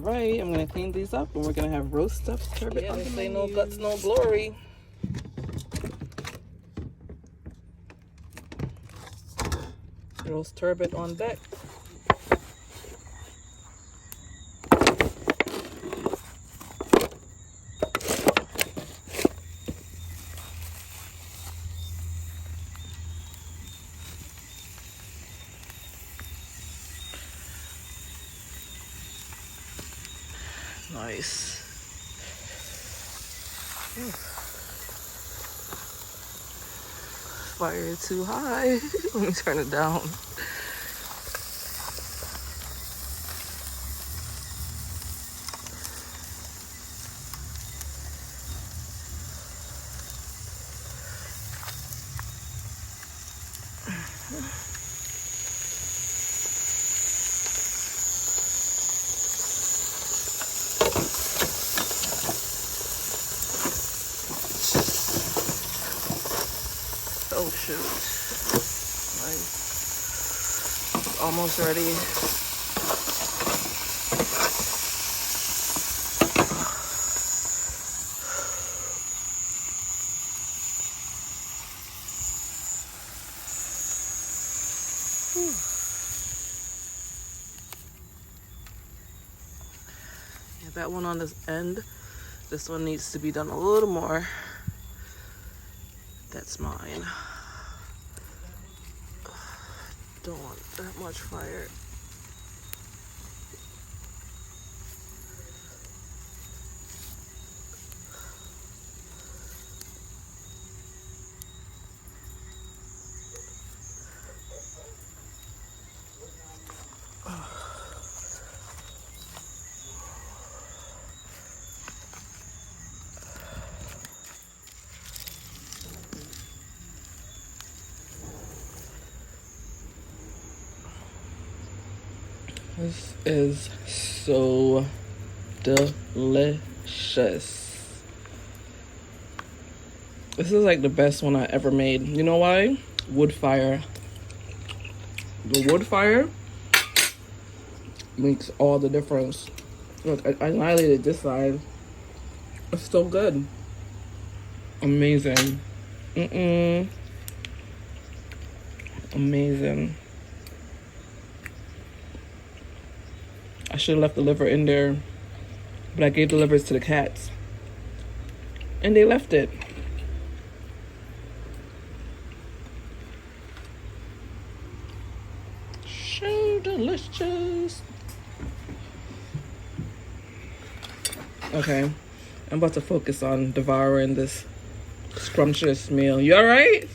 right, I'm gonna clean these up and we're gonna have roast stuffed turbot on the menu. No guts, no glory. Roast turbot on deck. Nice. Fire too high. Let me turn it down. Oh shoot. Nice. Almost ready. Yeah, that one on this end. This one needs to be done a little more. That's mine. Don't want that much fire. This is so delicious. This is like the best one I ever made. You know why? Wood fire. The wood fire makes all the difference. Look, I annihilated this side. It's so good. Amazing. Amazing. I should have left the liver in there, but I gave the livers to the cats, and they left it. So delicious. Okay, I'm about to focus on devouring this scrumptious meal. You all right?